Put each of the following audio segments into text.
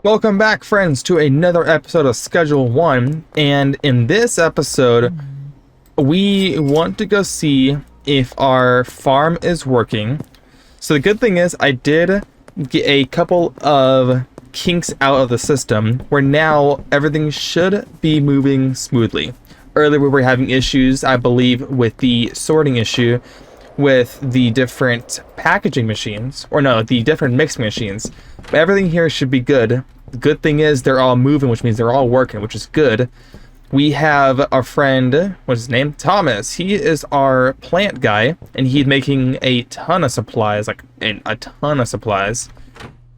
Welcome back, friends, to another episode of Schedule 1. And in this episode, we want to go see if our farm is working. So the good thing is I did get a couple of kinks out of the system where now everything should be moving smoothly. Earlier we were having issues, I believe, with the sorting issue with the different packaging machines, or no, the different mixing machines. But everything here should be good. The good thing is they're all moving, which means they're all working, which is good. We have our friend, what's his name? Thomas. He is our plant guy, and he's making a ton of supplies, like a ton of supplies.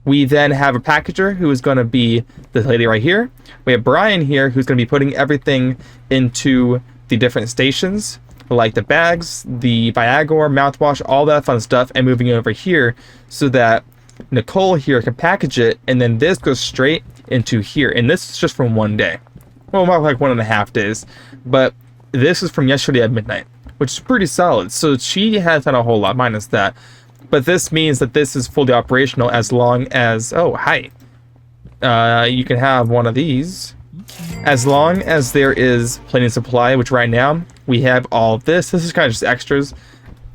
We then have a packager who is going to be this lady right here. We have Brian here who's going to be putting everything into the different stations, like the bags, the Viagra, mouthwash, all that fun stuff, and moving it over here so that Nicole here can package it, and then this goes straight into here. And this is just from one day. Well, about like 1.5 days. But this is from yesterday at midnight, which is pretty solid. So she has done a whole lot minus that. But this means that this is fully operational as long as... Oh, hi. You can have one of these. As long as there is plenty of supply, which right now we have all this. This is kind of just extras.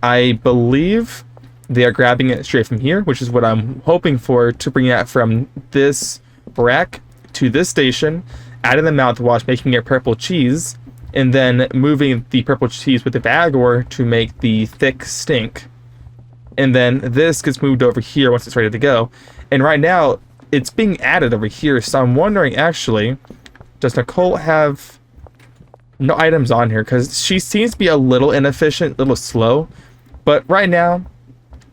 I believe they are grabbing it straight from here, which is what I'm hoping for, to bring it from this rack to this station, adding the mouthwash, making it purple cheese, and then moving the purple cheese with the Viagra to make the thick stink. And then this gets moved over here once it's ready to go. And right now, it's being added over here, so I'm wondering, actually, does Nicole have no items on here? Because she seems to be a little inefficient, a little slow. But right now,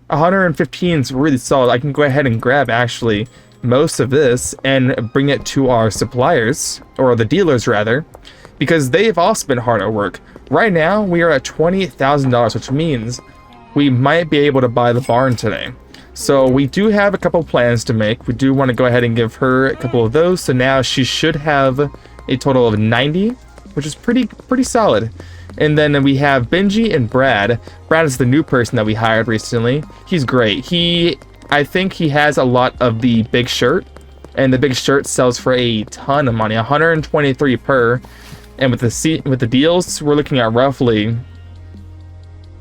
115 is really solid. I can go ahead and grab, actually, most of this and bring it to our suppliers, or the dealers, rather, because they've also been hard at work. Right now, we are at $20,000, which means we might be able to buy the barn today. So we do have a couple plans to make. We do want to go ahead and give her a couple of those. So now she should have a total of 90, which is pretty solid. And then we have Benji and Brad. Brad is the new person that we hired recently. He's great. I think he has a lot of the big shirt, and the big shirt sells for a ton of money, 123 per. And with the deals, we're looking at roughly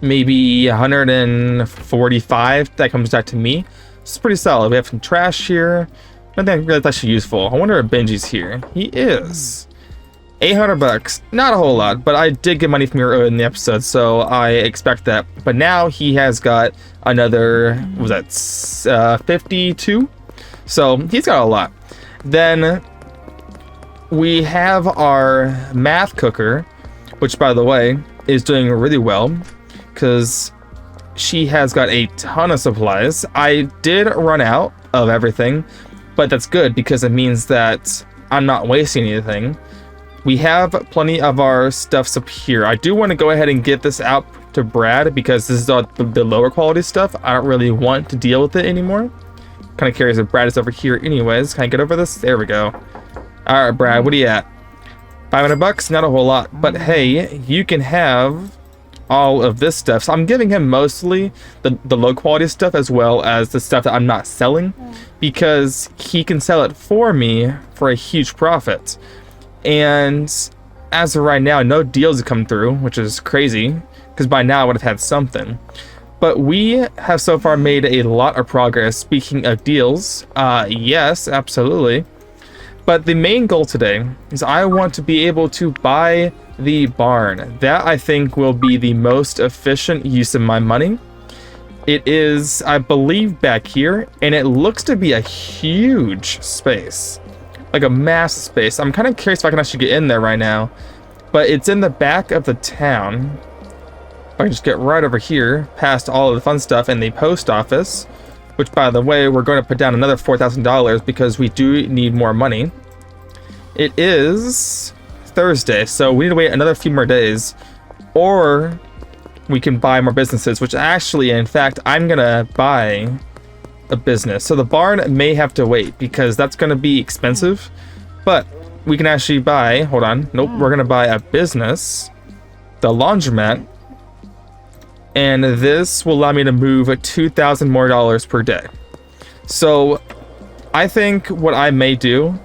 maybe 145. That comes back to me. It's pretty solid. We have some trash here. I think that's actually useful. I wonder if Benji's here. He is. 800 bucks. Not a whole lot, but I did get money from her in the episode, so I expect that. But now he has got another, what was that, 52? So he's got a lot. Then we have our math cooker, which, by the way, is doing really well, because she has got a ton of supplies. I did run out of everything, but that's good because it means that I'm not wasting anything. We have plenty of our stuffs up here. I do want to go ahead and get this out to Brad because this is the lower quality stuff. I don't really want to deal with it anymore. Kind of curious if Brad is over here anyways. Can I get over this? There we go. All right, Brad, what are you at? 500 bucks? Not a whole lot, but hey, you can have all of this stuff. So I'm giving him mostly the low quality stuff as well as the stuff that I'm not selling, because he can sell it for me for a huge profit. And as of right now, no deals have come through, which is crazy, because by now I would have had something. But we have so far made a lot of progress. Speaking of deals, yes, absolutely. But the main goal today is I want to be able to buy the barn. That, I think, will be the most efficient use of my money. It is, I believe, back here, and it looks to be a huge space. Like a massive space. I'm kind of curious if I can actually get in there right now. But it's in the back of the town. If I can just get right over here, past all of the fun stuff in the post office. Which, by the way, we're going to put down another $4,000 because we do need more money. It is Thursday, so we need to wait another few more days. Or we can buy more businesses, which actually, in fact, I'm going to buy a business. So the barn may have to wait because that's going to be expensive, but we can actually buy, hold on, nope, we're going to buy a business, the laundromat, and this will allow me to move $2,000 more per day. So I think what I may do,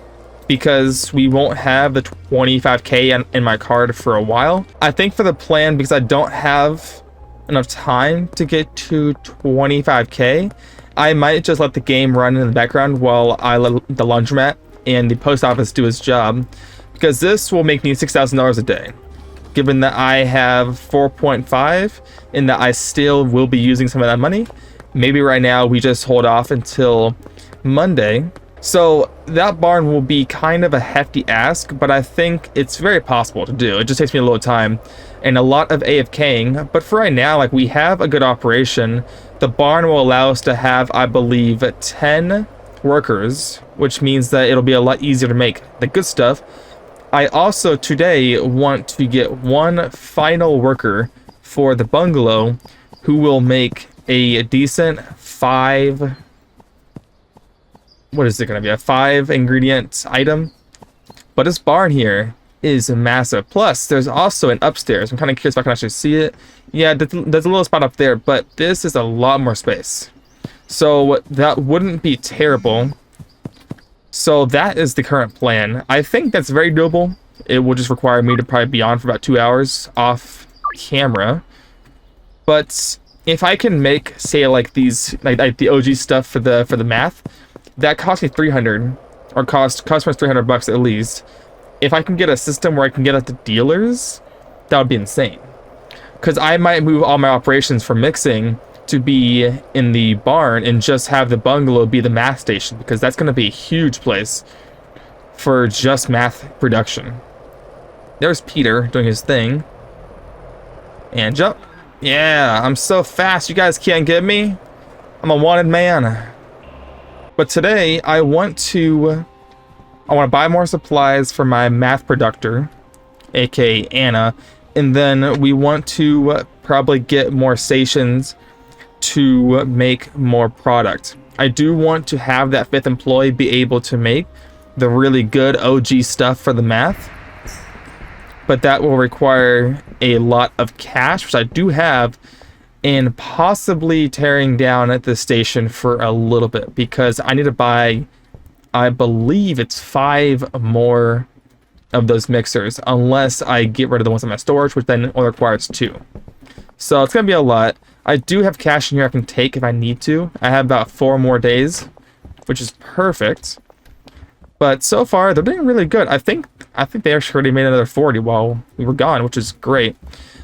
because we won't have the 25k in my card for a while, I think for the plan, because I don't have enough time to get to 25k, I might just let the game run in the background while I let the laundromat and the post office do its job, because this will make me $6,000 a day. Given that I have 4.5 and that I still will be using some of that money, maybe right now we just hold off until Monday. So that barn will be kind of a hefty ask, but I think it's very possible to do. It just takes me a little time and a lot of AFKing. But for right now, like, we have a good operation. The barn will allow us to have, I believe, 10 workers, which means that it'll be a lot easier to make the good stuff. I also today want to get one final worker for the bungalow who will make a decent 5... What is it going to be? A 5 ingredient item? But this barn here is massive. Plus, there's also an upstairs. I'm kind of curious if I can actually see it. Yeah, there's a little spot up there, but this is a lot more space. So that wouldn't be terrible. So that is the current plan. I think that's very doable. It will just require me to probably be on for about 2 hours off camera. But if I can make, say, like these, like the OG stuff for the math, that cost me 300, or cost customers 300 bucks at least. If I can get a system where I can get it to dealers, that would be insane. Because I might move all my operations from mixing to be in the barn and just have the bungalow be the math station, because that's going to be a huge place for just math production. There's Peter doing his thing. And jump. Yeah, I'm so fast, you guys can't get me. I'm a wanted man. But today, I want to buy more supplies for my math productor, aka Anna, and then we want to probably get more stations to make more product. I do want to have that 5th employee be able to make the really good OG stuff for the math, but that will require a lot of cash, which I do have, and possibly tearing down at the station for a little bit, because I need to buy, I believe it's 5 more of those mixers, unless I get rid of the ones in my storage, which then only requires 2. So it's gonna be a lot. I do have cash in here I can take if I need to. I have about 4 more days, which is perfect. But so far they're doing really good. I think they actually already made another 40 while we were gone, which is great.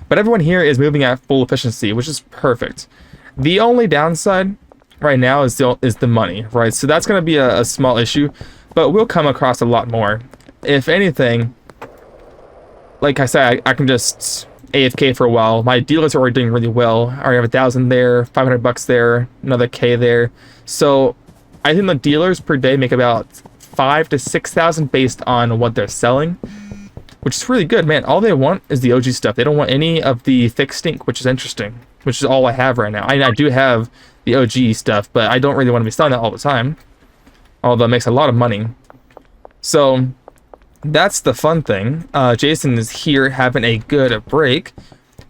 But everyone here is moving at full efficiency, which is perfect. The only downside right now is the money, right? So that's going to be a small issue, but we'll come across a lot more. If anything, like I said, I can just AFK for a while. My dealers are already doing really well. I already have 1,000 there, 500 bucks there, another K there. So I think the dealers per day make about 5,000 to 6,000 based on what they're selling, which is really good, man. All they want is the OG stuff. They don't want any of the thick stink, which is interesting, which is all I have right now. I do have the OG stuff, but I don't really want to be selling that all the time, although it makes a lot of money. So that's the fun thing. Jason is here having a good break,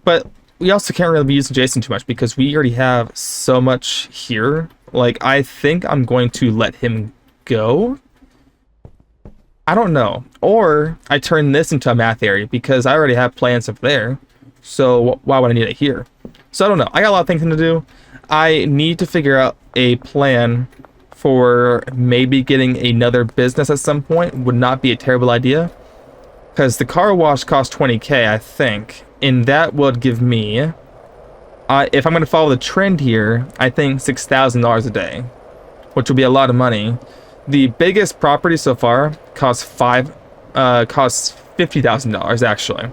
but we also can't really be using Jason too much because we already have so much here. Like, I think I'm going to let him go. I don't know. Or I turn this into a math area because I already have plans up there. So why would I need it here? So I don't know. I got a lot of things to do. I need to figure out a plan for maybe getting another business at some point. Would not be a terrible idea. Because the car wash costs 20k, I think. And that would give me, if I'm going to follow the trend here, I think $6,000 a day. Which would be a lot of money. The biggest property so far costs $50,000 actually,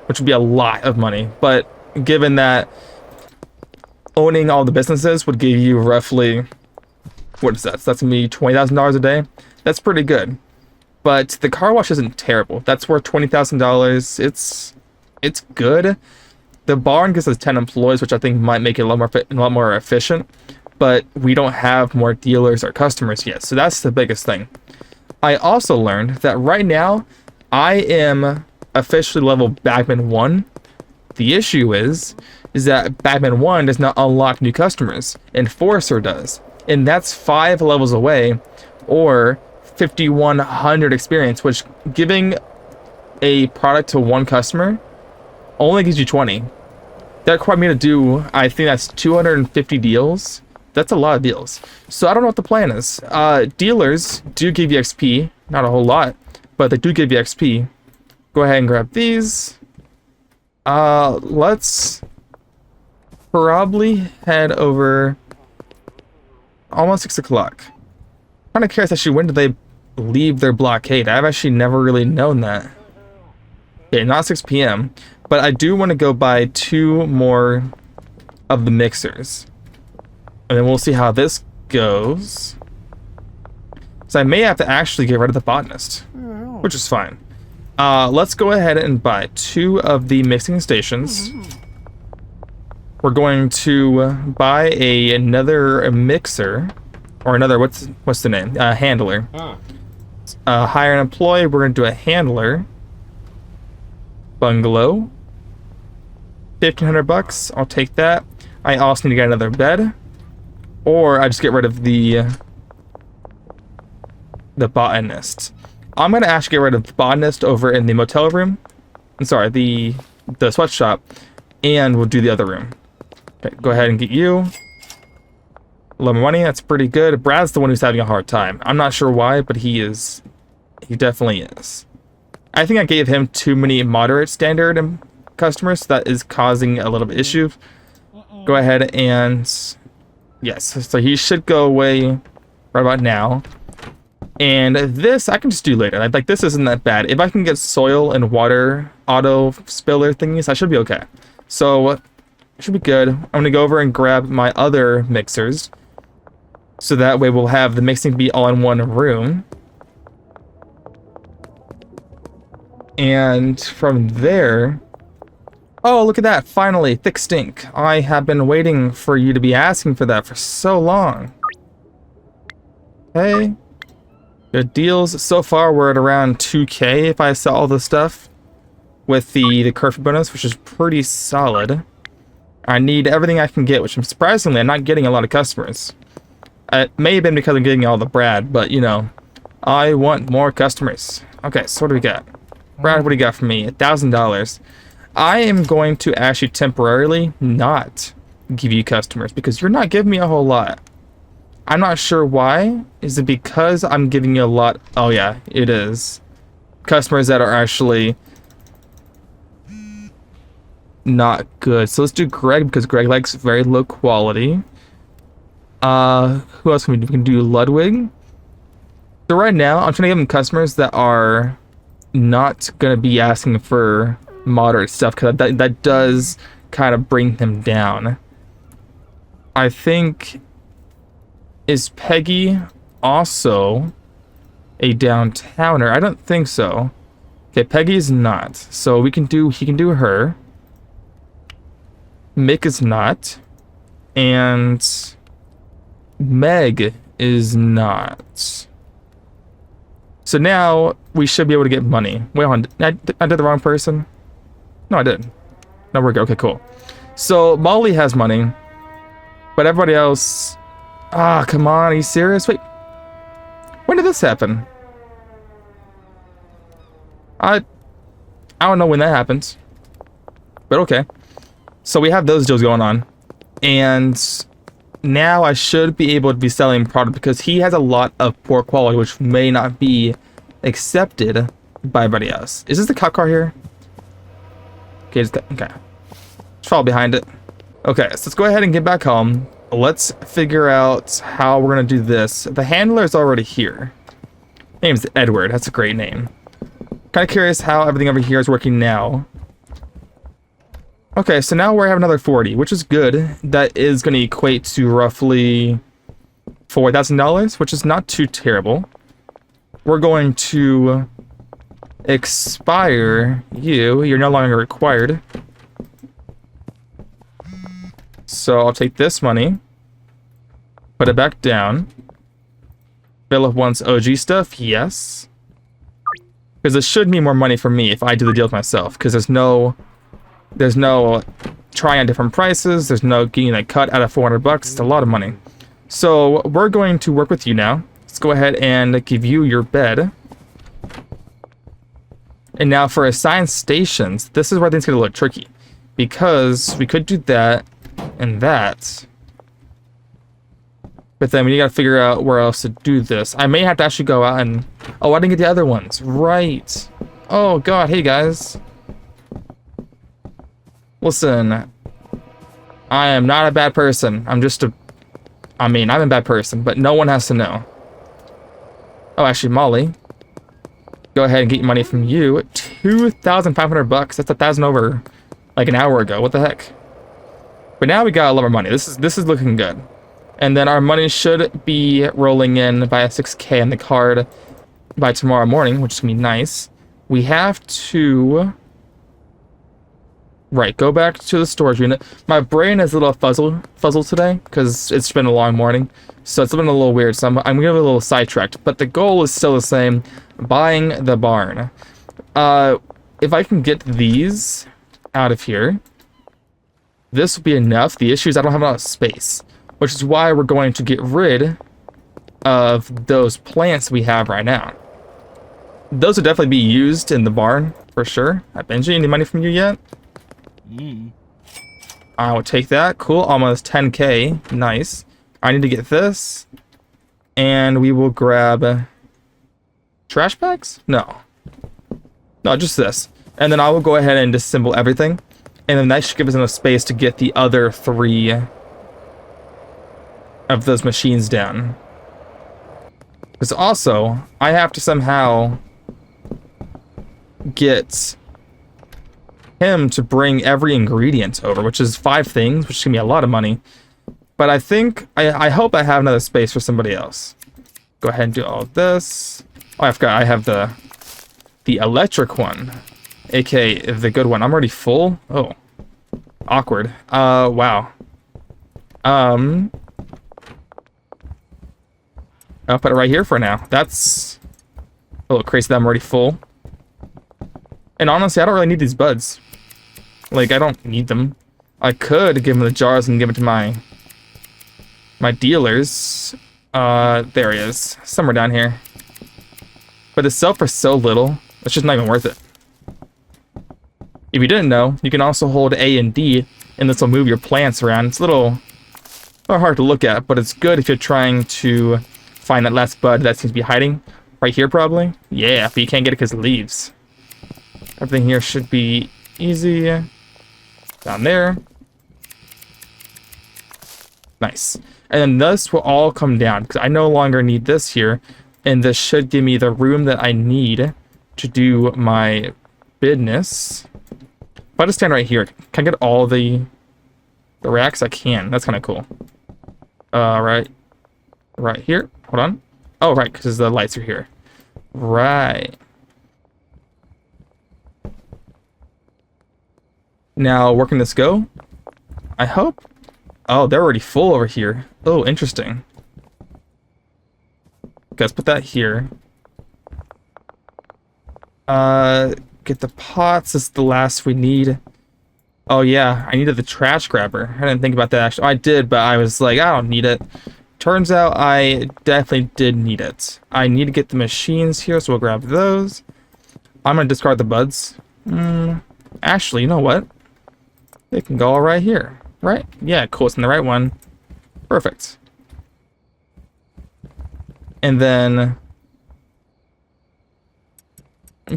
which would be a lot of money. But given that owning all the businesses would give you roughly, what is that? So that's gonna be $20,000 a day. That's pretty good. But the car wash isn't terrible. That's worth $20,000. It's good. The barn gives us 10 employees, which I think might make it a lot more efficient. But we don't have more dealers or customers yet, so that's the biggest thing. I also learned that right now, I am officially level Bagman 1. The issue is that Bagman 1 does not unlock new customers. Enforcer does. And that's 5 levels away, or 5,100 experience, which giving a product to one customer only gives you 20. That required me to do, I think that's 250 deals. That's a lot of deals. So I don't know what the plan is. Dealers do give you XP, not a whole lot, but they do give you XP. Go ahead and grab these. Let's probably head over almost 6 o'clock. Kind of curious actually, when did they leave their blockade? I've actually never really known that. Okay, not 6 p.m. But I do want to go buy 2 more of the mixers. And then we'll see how this goes. So I may have to actually get rid of the botanist, which is fine. Let's go ahead and buy 2 of the mixing stations. We're going to buy another mixer, or another, what's the name? Handler. Hire an employee. We're going to do a handler. Bungalow. 1,500 bucks. I'll take that. I also need to get another bed, or I just get rid of the botanist. I'm gonna actually get rid of the botanist over in the motel room. I'm sorry, the sweatshop, and we'll do the other room. Okay, go ahead and get you. A lot of money. That's pretty good. Brad's the one who's having a hard time. I'm not sure why, but he is. He definitely is. I think I gave him too many moderate standard customers, so that is causing a little bit of issue. Go ahead and yes, so he should go away right about now. And this I can just do later. Like, this isn't that bad. If I can get soil and water auto spiller thingies, I should be okay. So it should be good. I'm gonna go over and grab my other mixers, so that way we'll have the mixing be all in one room. And from there, oh, look at that, finally, Thick Stink. I have been waiting for you to be asking for that for so long. Okay. Good deals. So far, we're at around 2K if I sell all the stuff with the curfew bonus, which is pretty solid. I need everything I can get, which I'm surprisingly, I'm not getting a lot of customers. It may have been because I'm getting all the Brad, but you know, I want more customers. Okay, so what do we got? Brad, what do you got for me? $1,000. I am going to actually temporarily not give you customers because you're not giving me a whole lot. I'm not sure why. Is it because I'm giving you a lot? Oh yeah, it is. Customers that are actually not good. So let's do Greg because Greg likes very low quality. Who else can we do? We can do Ludwig. So right now, I'm trying to give them customers that are not gonna be asking for moderate stuff because that does kind of bring them down. I think, is Peggy also a downtowner? I don't think so. Okay, Peggy is not. So he can do her. Mick is not. And Meg is not. So now we should be able to get money. Wait on, I did the wrong person? No, I didn't. No, we're good. Okay, cool. So Molly has money, but everybody else... Ah, come on, are you serious? Wait, when did this happen? I don't know when that happens, but okay. So we have those deals going on, and now I should be able to be selling product because he has a lot of poor quality, which may not be accepted by everybody else. Is this the cop car here? Okay, okay. Let's follow behind it. Okay, so let's go ahead and get back home. Let's figure out how we're gonna do this. The handler is already here. Name's Edward. That's a great name. Kind of curious how everything over here is working now. Okay, so now we have another 40, which is good. That is going to equate to roughly $4,000, which is not too terrible. We're going to expire you. You're no longer required. So I'll take this money, put it back down. Philip wants OG stuff, yes. Because it should mean more money for me if I do the deals myself, because there's no trying on different prices, there's no getting a cut out of 400 bucks. It's a lot of money. So we're going to work with you now. Let's go ahead and give you your bed. And now for assigned stations, this is where things get a little tricky. Because we could do that and that. But then we gotta figure out where else to do this. I may have to actually go out and... Oh, I didn't get the other ones. Right. Oh, God. Hey, guys. Listen. I am not a bad person. I'm just a... I mean, I'm a bad person, but no one has to know. Oh, actually, Molly. Go ahead and get your money from you. 2,500 bucks. That's 1,000 over like an hour ago. What the heck? But now we got a lot of money. This is looking good. And then our money should be rolling in by a 6K on the card by tomorrow morning, which is gonna be nice. We have to... Right, go back to the storage unit. My brain is a little fuzzled today because it's been a long morning. So it's been a little weird. So I'm gonna get a little sidetracked. But the goal is still the same. Buying the barn. If I can get these out of here, this will be enough. The issue is I don't have enough space, which is why we're going to get rid of those plants we have right now. Those will definitely be used in the barn for sure. Benji, any money from you yet? I will take that. Cool. Almost 10K. Nice. I need to get this. And we will grab... trash bags? No, just this. And then I will go ahead and disassemble everything. And then that should give us enough space to get the other 3 of those machines down. Because also, I have to somehow get him to bring every ingredient over, which is 5 things, which is going to be a lot of money. But I think, I hope I have another space for somebody else. Go ahead and do all of this. Oh, I forgot, I have the electric one, aka the good one. I'm already full. Oh, awkward. Wow. I'll put it right here for now. That's a little crazy that I'm already full. And honestly, I don't really need these buds. Like, I don't need them. I could give them the jars and give it to my dealers. There he is, somewhere down here. But it's sell for so little, it's just not even worth it. If you didn't know, you can also hold A and D, and this will move your plants around. It's a little hard to look at, but it's good if you're trying to find that last bud that seems to be hiding. Right here, probably? Yeah, but you can't get it because it leaves. Everything here should be easy. Down there. Nice. And then this will all come down, because I no longer need this here. And this should give me the room that I need to do my business. If I just stand right here, can I get all the racks? I can. That's kind of cool. Right here. Hold on. Oh, right, because the lights are here. Right. Now, where can this go? I hope. Oh, they're already full over here. Oh, interesting. Let's put that here. Get the pots. This is the last we need. Oh yeah, I needed the trash grabber. I didn't think about that actually. I did, but I was like, I don't need it. Turns out I definitely did need it. I need to get the machines here, so we'll grab those. I'm gonna discard the buds. Actually, you know what? They can go all right here, right? Yeah, cool. It's in the right one. Perfect. And then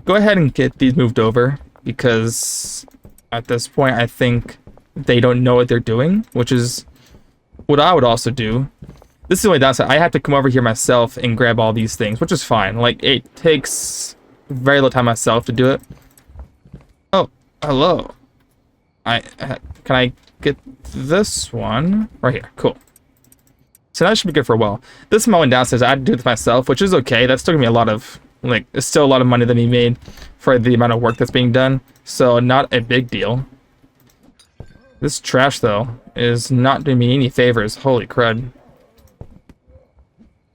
go ahead and get these moved over, because at this point I think they don't know what they're doing, which is what I would also do. This is the only downside. I have to come over here myself and grab all these things, which is fine. Like, it takes very little time myself to do it. Oh, hello. Can I get this one? Right here. Cool. So that should be good for a while. This is my one downside. I had to do it myself, which is okay. That's still gonna be a lot of, like, it's still a lot of money that he made for the amount of work that's being done. So not a big deal. This trash, though, is not doing me any favors. Holy crud.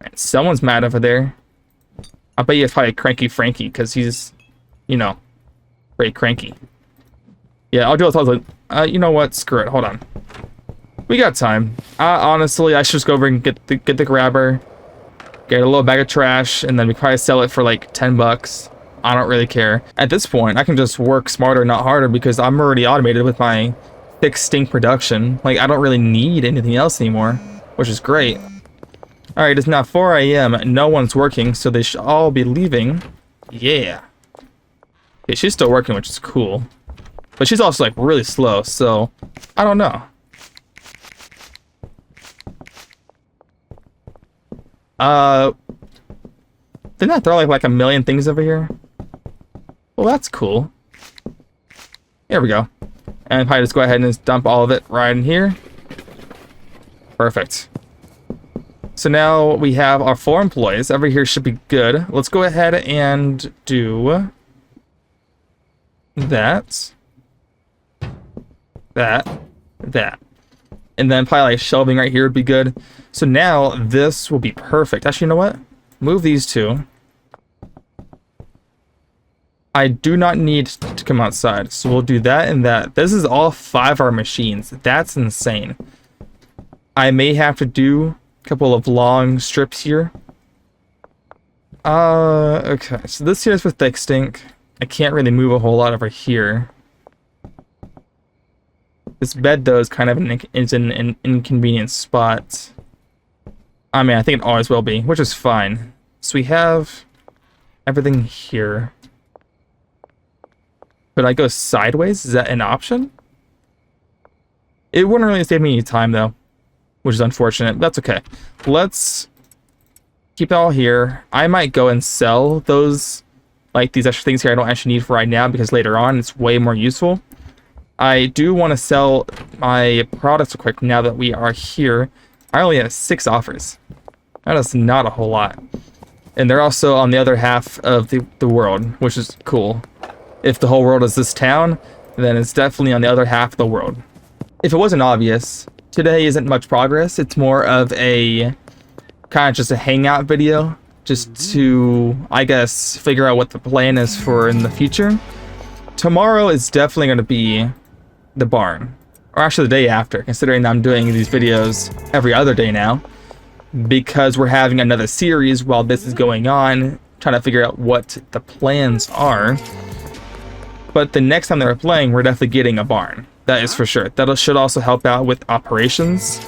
Man, someone's mad over there. I bet you it's probably Cranky Frankie, because he's, you know, very cranky. Yeah, I'll do it. You know what? Screw it. Hold on. We got time. Honestly, I should just go over and get the grabber. get a little bag of trash, and then we probably sell it for like 10 bucks. I don't really care. At this point, I can just work smarter, not harder, because I'm already automated with my fixed stink production. Like, I don't really need anything else anymore, which is great. All right, it's now 4 a.m. No one's working, so they should all be leaving. Yeah. Okay, she's still working, which is cool. But she's also, like, really slow, so I don't know. Didn't I throw, like a million things over here? Well, that's cool. Here we go. And probably just go ahead and just dump all of it right in here. Perfect. So now we have our 4 employees. Every here should be good. Let's go ahead and do that. That. And then probably like shelving right here would be good. So now this will be perfect. Actually, you know what? Move these 2. I do not need to come outside, so we'll do that and that. This is all 5 our machines. That's insane. I may have to do a couple of long strips here. Okay, so this here is for thick stink. I can't really move a whole lot over here. This bed, though, is kind of an inconvenient spot. I mean, I think it always will be, which is fine. So we have everything here. Could I go sideways? Is that an option? It wouldn't really save me any time, though, which is unfortunate. That's okay. Let's keep it all here. I might go and sell those, like these extra things here I don't actually need for right now, because later on it's way more useful. I do want to sell my products real quick now that we are here. I only have 6 offers. That is not a whole lot. And they're also on the other half of the world, which is cool. If the whole world is this town, then it's definitely on the other half of the world. If it wasn't obvious, today isn't much progress. It's more of a kind of just a hangout video, just to, I guess, figure out what the plan is for in the future. Tomorrow is definitely going to be the barn, or actually the day after, considering that I'm doing these videos every other day now, because we're having another series while this is going on, trying to figure out what the plans are. But the next time they're playing, we're definitely getting a barn. That is for sure. That should also help out with operations.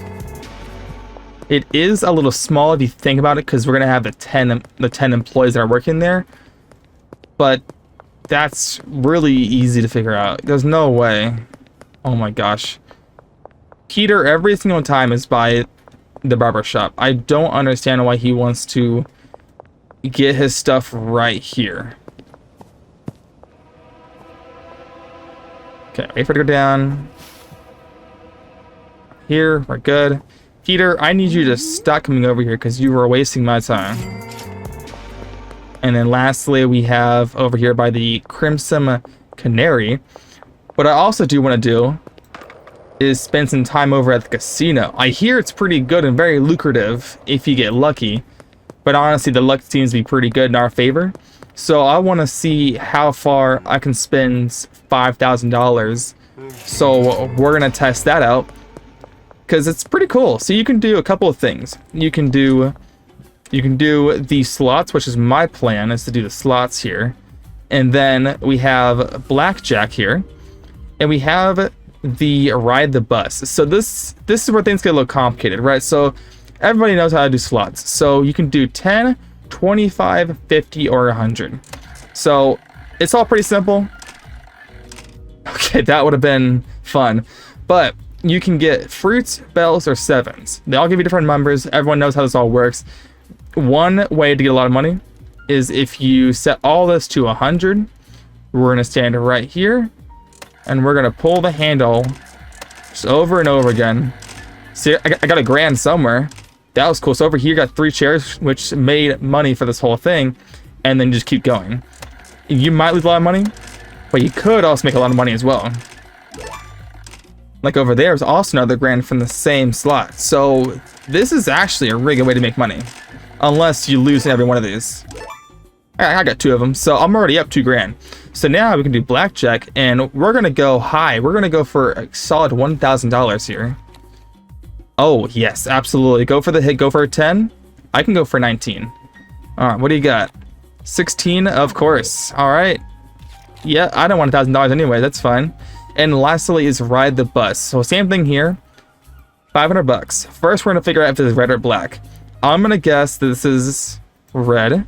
It is a little small if you think about it, because we're going to have the 10 employees that are working there. But that's really easy to figure out. There's no way. Oh my gosh. Peter, every single time, is by the barber shop. I don't understand why he wants to get his stuff right here. Okay, wait for it to go down. Here, we're good. Peter, I need you to stop coming over here because you were wasting my time. And then lastly, we have over here by the Crimson Canary. What I also do want to do is spend some time over at the casino. I hear it's pretty good and very lucrative if you get lucky. But honestly, the luck seems to be pretty good in our favor. So I want to see how far I can spend $5,000. So we're going to test that out, because it's pretty cool. So you can do a couple of things. You can do the slots, which is my plan, is to do the slots here. And then we have blackjack here. And we have the ride the bus. So this is where things get a little complicated, right? So everybody knows how to do slots. So you can do 10, 25, 50, or 100. So it's all pretty simple. Okay, that would have been fun. But you can get fruits, bells, or sevens. They all give you different numbers. Everyone knows how this all works. One way to get a lot of money is if you set all this to 100. We're going to stand right here, and we're going to pull the handle just over and over again. See, I got a grand somewhere. That was cool. So over here, got 3 chairs, which made money for this whole thing, and then just keep going. You might lose a lot of money, but you could also make a lot of money as well. Like over there is also another grand from the same slot. So this is actually a really good way to make money, unless you lose in every one of these. I got 2 of them, so I'm already up 2 grand. So now we can do blackjack, and we're gonna go high. We're gonna go for a solid $1,000 here. Oh yes, absolutely. Go for the hit. Go for a 10. I can go for 19. All right, what do you got? 16, of course. All right. Yeah, I don't want $1,000 anyway. That's fine. And lastly is ride the bus. So same thing here. $500. First, we're gonna figure out if this is red or black. I'm gonna guess this is red.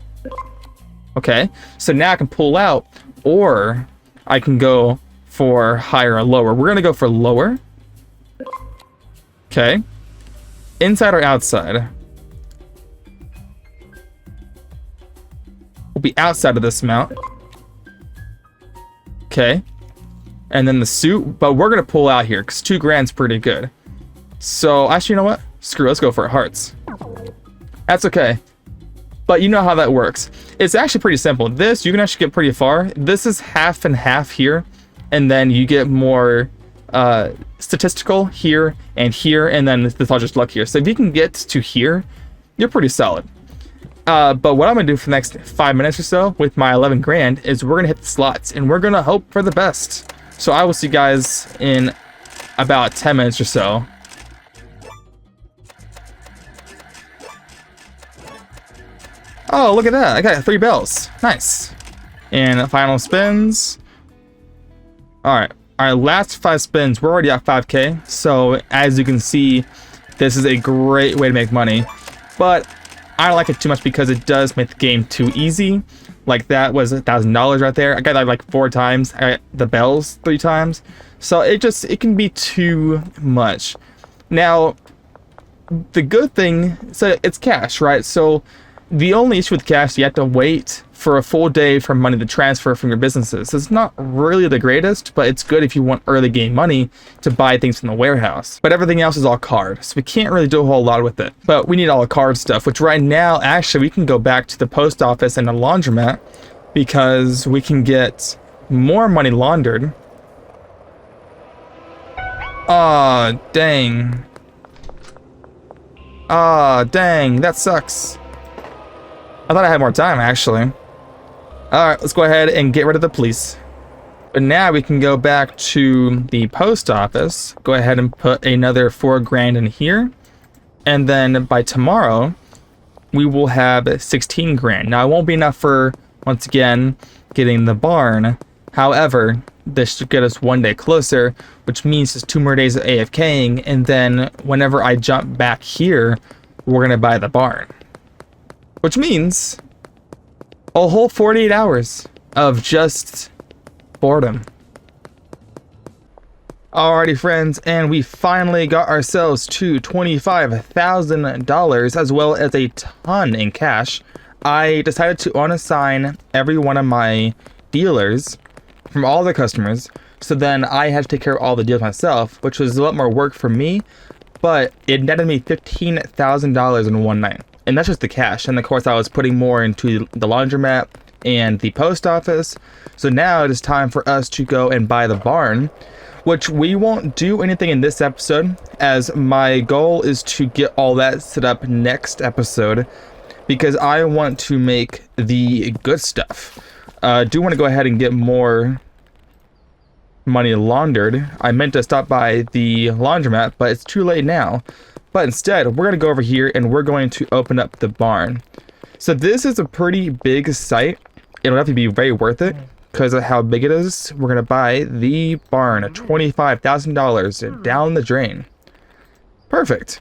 Okay. So now I can pull out, or I can go for higher or lower. We're gonna go for lower. Okay. Inside or outside? We'll be outside of this mount. Okay. And then the suit, but we're gonna pull out here because $2,000's pretty good. So actually, you know what? Screw it, let's go for hearts. That's okay. But you know how that works. It's actually pretty simple. This, you can actually get pretty far. This is half and half here. And then you get more statistical here, and then this all just luck here. So if you can get to here, you're pretty solid. But what I'm gonna do for the next 5 minutes or so with my $11,000 is we're gonna hit the slots and we're gonna hope for the best. So I will see you guys in about 10 minutes or so. Oh, look at that. I got 3 bells. Nice. And final spins. Alright. Our last 5 spins, we're already at 5K. So as you can see, this is a great way to make money. But I don't like it too much because it does make the game too easy. Like that was $1,000 right there. I got that like 4 times. I got the bells 3 times. So it can be too much. Now, the good thing, so it's cash, right? So the only issue with cash, you have to wait for a full day for money to transfer from your businesses. It's not really the greatest, but it's good if you want early game money to buy things from the warehouse. But everything else is all card, so we can't really do a whole lot with it. But we need all the card stuff, which right now, actually, we can go back to the post office and the laundromat because we can get more money laundered. Aw, dang. Aw, dang, that sucks. I thought I had more time, actually. Alright, let's go ahead and get rid of the police. But now we can go back to the post office. Go ahead and put another $4,000 in here. And then by tomorrow, we will have 16,000. Now, it won't be enough for, once again, getting the barn. However, this should get us 1 day closer, which means it's 2 more days of AFKing. And then whenever I jump back here, we're going to buy the barn. Which means a whole 48 hours of just boredom. Alrighty, friends, and we finally got ourselves to $25,000 as well as a ton in cash. I decided to unassign every one of my dealers from all the customers, so then I had to take care of all the deals myself, which was a lot more work for me, but it netted me $15,000 in one night. And that's just the cash. And of course, I was putting more into the laundromat and the post office. So now it is time for us to go and buy the barn, which we won't do anything in this episode, as my goal is to get all that set up next episode, because I want to make the good stuff. I do want to go ahead and get more money laundered. I meant to stop by the laundromat, but it's too late now. But instead, we're going to go over here and we're going to open up the barn. So this is a pretty big site. It'll have to be very worth it because of how big it is. We're going to buy the barn at $25,000 down the drain. Perfect.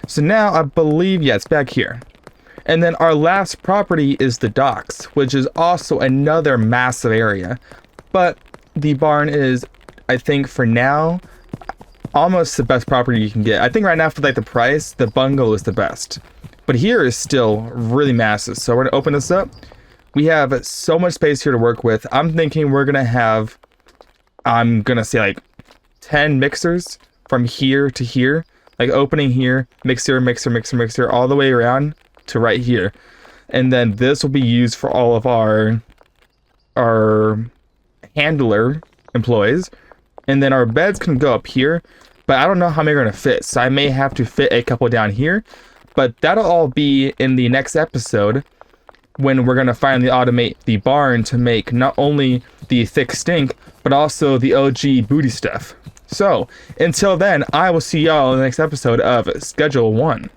So now I believe, yeah, it's back here. And then our last property is the docks, which is also another massive area. But the barn is, I think for now, almost the best property you can get. I think right now for like the price, the bungalow is the best. But here is still really massive. So we're gonna open this up. We have so much space here to work with. I'm thinking we're gonna have, I'm gonna say like 10 mixers from here to here. Like opening here, mixer, mixer, mixer, mixer, all the way around to right here. And then this will be used for all of our handler employees. And then our beds can go up here, but I don't know how many are going to fit. So I may have to fit a couple down here, but that'll all be in the next episode when we're going to finally automate the barn to make not only the thick stink, but also the OG booty stuff. So until then, I will see y'all in the next episode of Schedule 1.